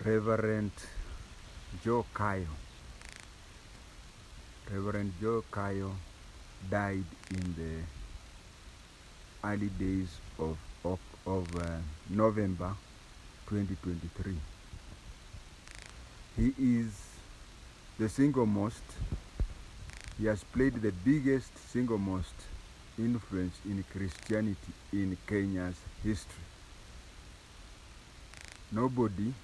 Reverend Joe Kyo. Reverend Joe Kyo died in the early days of November 2023. He is the single most, he has played the biggest single most influence in Christianity in Kenya's history. Nobody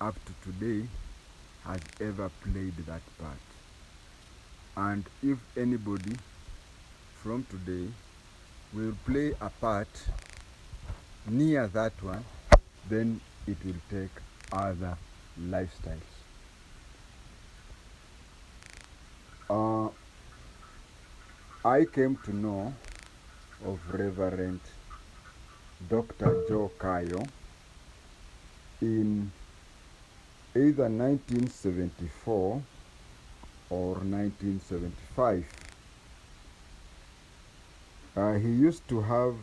up to today has ever played that part. And if anybody from today will play a part near that one, then it will take other lifestyles. I came to know of Reverend Dr. Joe Kyo in either 1974 or 1975. He used to have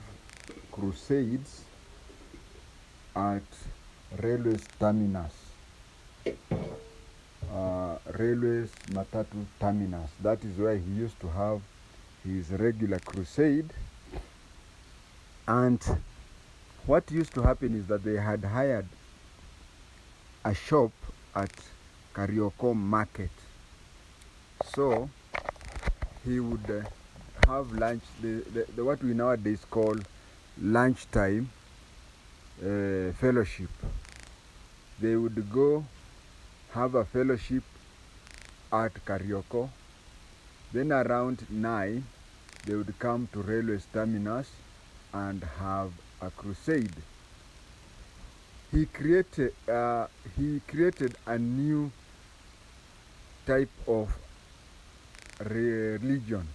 crusades at railways terminus, railways matatu terminus. That is where he used to have his regular crusade. And what used to happen is that they had hired a shop at Kayo market. So he would have lunch, the what we nowadays call lunchtime fellowship. They would go have a fellowship at Kayo. Then around 9, they would come to railways terminus and have a crusade. He created a new type of religion.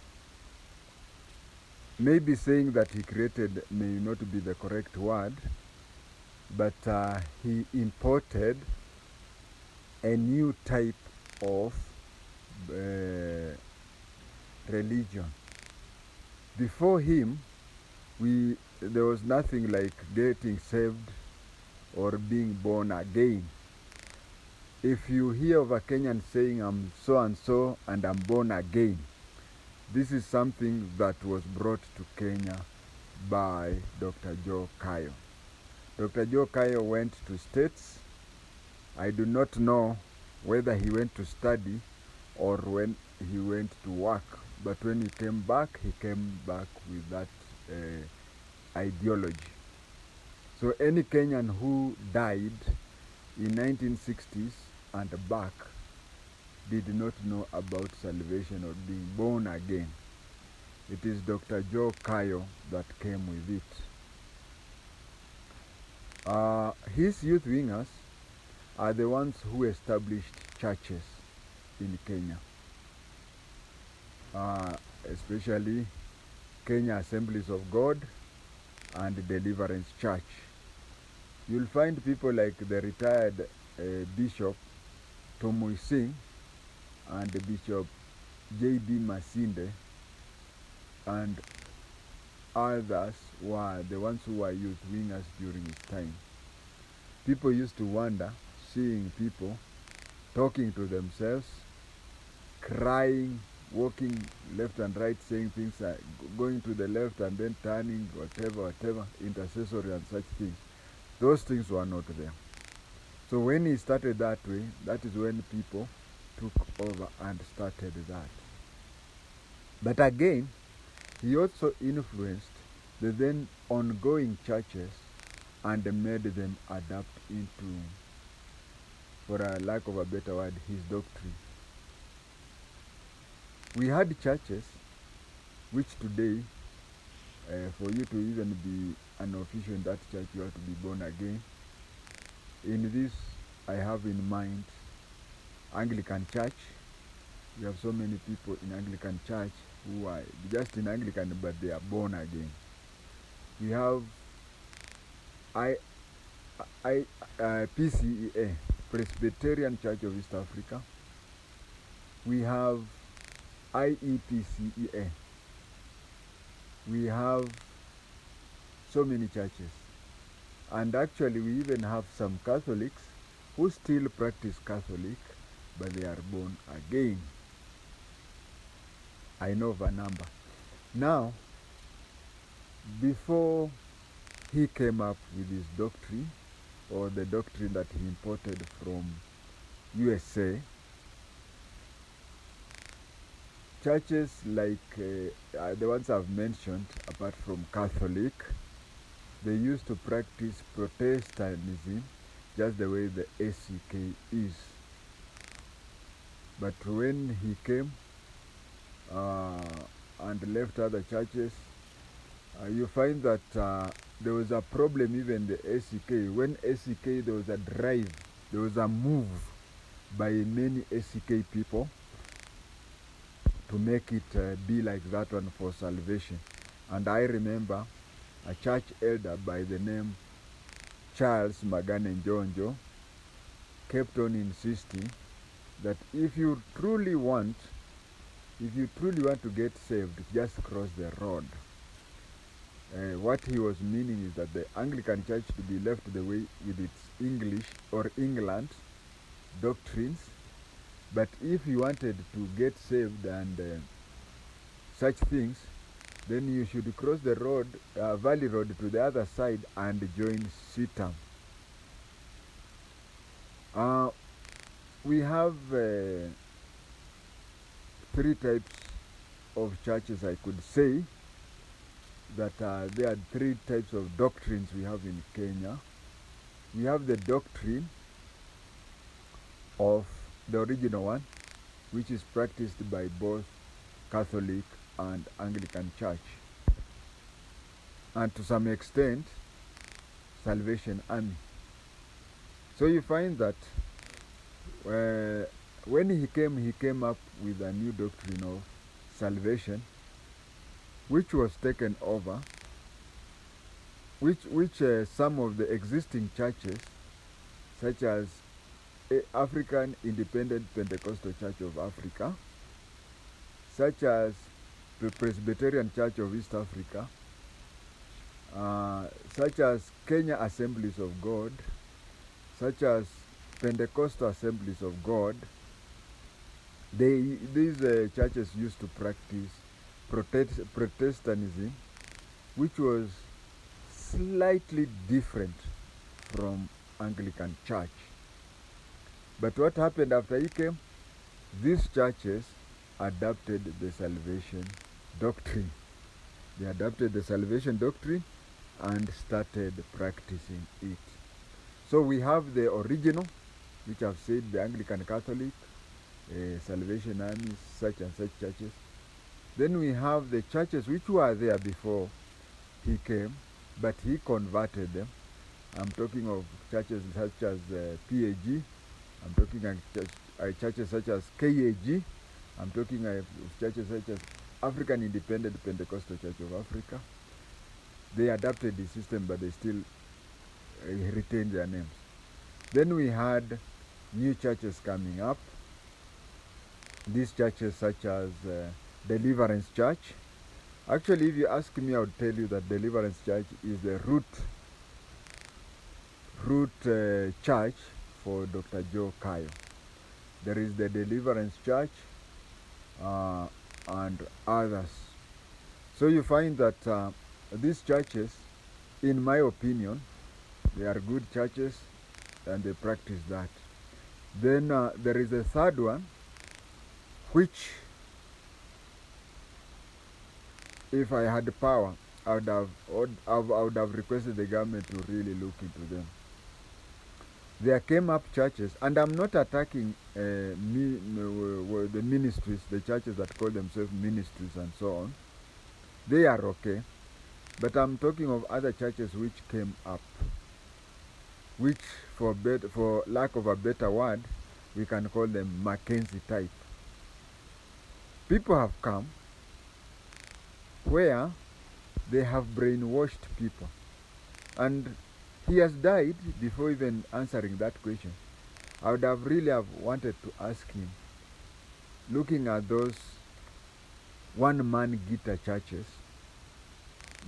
Maybe saying that he created may not be the correct word, but he imported a new type of religion. Before him, there was nothing like getting saved or being born again. If you hear of a Kenyan saying, "I'm so and so and I'm born again," this is something that was brought to Kenya by Dr. Joe Kyo. Dr. Joe Kyo went to States. I do not know whether he went to study or when he went to work, but when he came back with that ideology. So any Kenyan who died in 1960s and back did not know about salvation or being born again. It is Dr. Joe Kyo that came with it. His youth wingers are the ones who established churches in Kenya, especially Kenya Assemblies of God and Deliverance Church. You'll find people like the retired Bishop Tomui Singh and Bishop J.D. Masinde and others were the ones who were youth wingers during his time. People used to wonder seeing people talking to themselves, crying, walking left and right, saying things like going to the left and then turning, whatever, intercessory and such things. Those things were not there. So when he started that way, that is when people took over and started that. But again, he also influenced the then ongoing churches and made them adapt into, for a lack of a better word, his doctrine. We had churches which today, for you to even be an official in that church, you have to be born again. In this, I have in mind Anglican Church. We have so many people in Anglican Church who are just in Anglican, but they are born again. We have PCEA, Presbyterian Church of East Africa. We have IEPCEA. We have so many churches. And actually we even have some Catholics who still practice Catholic, but they are born again. I know of a number. Now, before he came up with his doctrine, or the doctrine that he imported from USA, churches like the ones I've mentioned, apart from Catholic, they used to practice Protestantism just the way the ACK is. But when he came and left other churches, you find that there was a problem even the ACK. When ACK, there was a drive, there was a move by many ACK people to make it be like that one for salvation. And I remember a church elder by the name Charles Magane Njonjo kept on insisting that if you truly want to get saved, just cross the road. What he was meaning is that the Anglican Church to be left the way with its English or England doctrines, but if you wanted to get saved and such things, then you should cross the road, Valley Road, to the other side and join CITAM. We have 3 types of churches, I could say, that there are 3 types of doctrines we have in Kenya. We have the doctrine of the original one, which is practiced by both Catholic and Anglican Church, and to some extent Salvation Army. So you find that when he came up with a new doctrine of salvation, which was taken over, which some of the existing churches, such as African Independent Pentecostal Church of Africa, such as the Presbyterian Church of East Africa, such as Kenya Assemblies of God, such as Pentecostal Assemblies of God, these churches used to practice Protestantism, which was slightly different from Anglican Church. But what happened after he came? These churches adopted the salvation doctrine. They adopted the salvation doctrine and started practicing it. So we have the original, which I've said, the Anglican Catholic, Salvation Army, such and such churches. Then we have the churches which were there before he came, but he converted them. I'm talking of churches such as PAG. I'm talking of churches such as KAG. I'm talking of churches such as African Independent Pentecostal Church of Africa. They adopted the system, but they still retained their names. Then we had new churches coming up. These churches such as Deliverance Church. Actually, if you ask me, I would tell you that Deliverance Church is the root church for Dr. Joe Kyo. There is the Deliverance Church and others. So you find that these churches, in my opinion, they are good churches and they practice that. Then there is a third one, which, if I had the power, I would have requested the government to really look into them. There came up churches, and I'm not attacking the ministries, the churches that call themselves ministries and so on. They are okay. But I'm talking of other churches which came up, which, for lack of a better word, we can call them Mackenzie type. People have come where they have brainwashed people. And he has died before even answering that question. I would have really wanted to ask him, looking at those one-man guitar churches,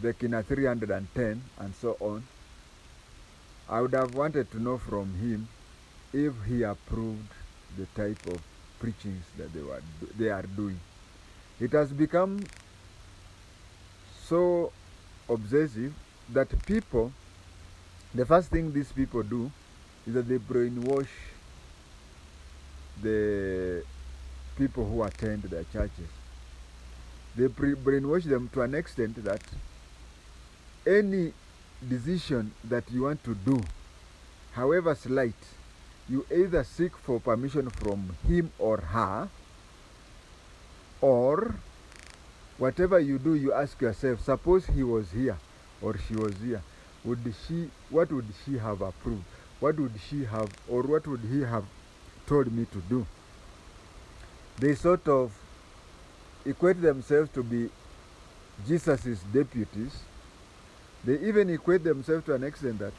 the Kina 310 and so on, I would have wanted to know from him if he approved the type of preachings that they are doing. It has become so obsessive that people, the first thing these people do is that they brainwash the people who attend their churches. They brainwash them to an extent that any decision that you want to do, however slight, you either seek for permission from him or her, or whatever you do, you ask yourself, suppose he was here or she was here, what would she have approved? What would she have, or what would he have told me to do? They sort of equate themselves to be Jesus's deputies. They even equate themselves to an extent that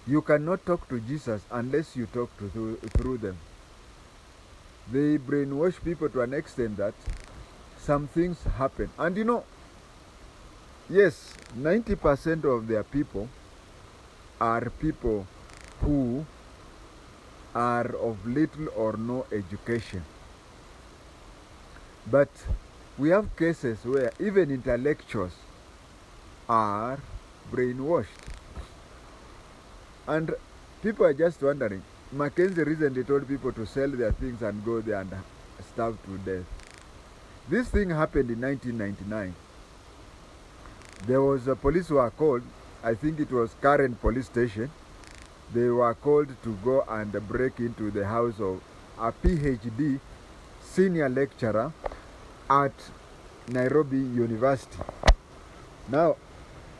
you cannot talk to Jesus unless you talk through them. They brainwash people to an extent that some things happen. And you know, yes, 90% of their people are people who are of little or no education. But we have cases where even intellectuals are brainwashed. And people are just wondering. Mackenzie recently told people to sell their things and go there and starve to death. This thing happened in 1999. There was a police who were called, I think it was Karen police station. They were called to go and break into the house of a PhD senior lecturer at Nairobi University. Now,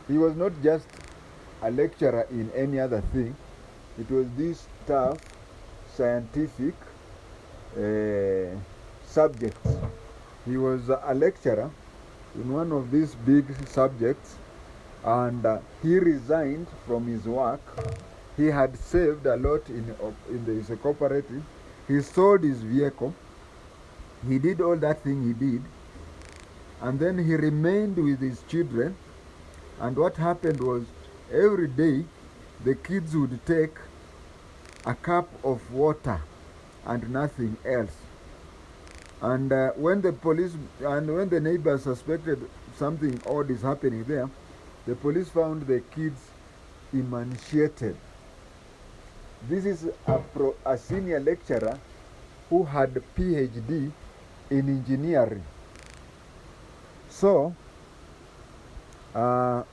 he was not just a lecturer in any other thing. It was this tough scientific subjects. He was a lecturer in one of these big subjects, and he resigned from his work. He had saved a lot in his cooperative. He sold his vehicle. He did all that thing he did, and then he remained with his children. And what happened was, every day the kids would take a cup of water and nothing else. And when the neighbors suspected something odd is happening there, the police found the kids emaciated. This is a senior lecturer who had a PhD in engineering. So, that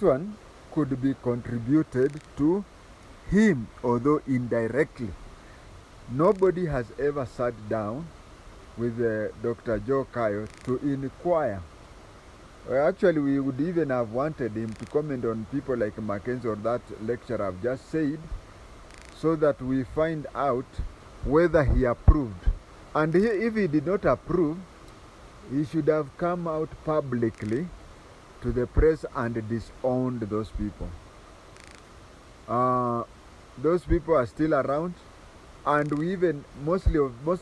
one could be contributed to him, although indirectly. Nobody has ever sat down with Dr. Joe Kyo to inquire. Actually, we would even have wanted him to comment on people like Mackenzie or that lecturer I've just said, so that we find out whether he approved. And if he did not approve, he should have come out publicly to the press and disowned those people. Those people are still around, and most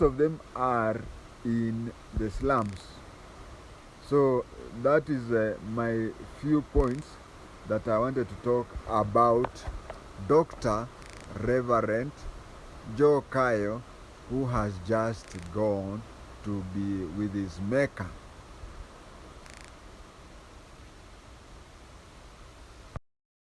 of them are in the slums. So that is my few points that I wanted to talk about Dr. Reverend Joe Kyo, who has just gone to be with his Maker.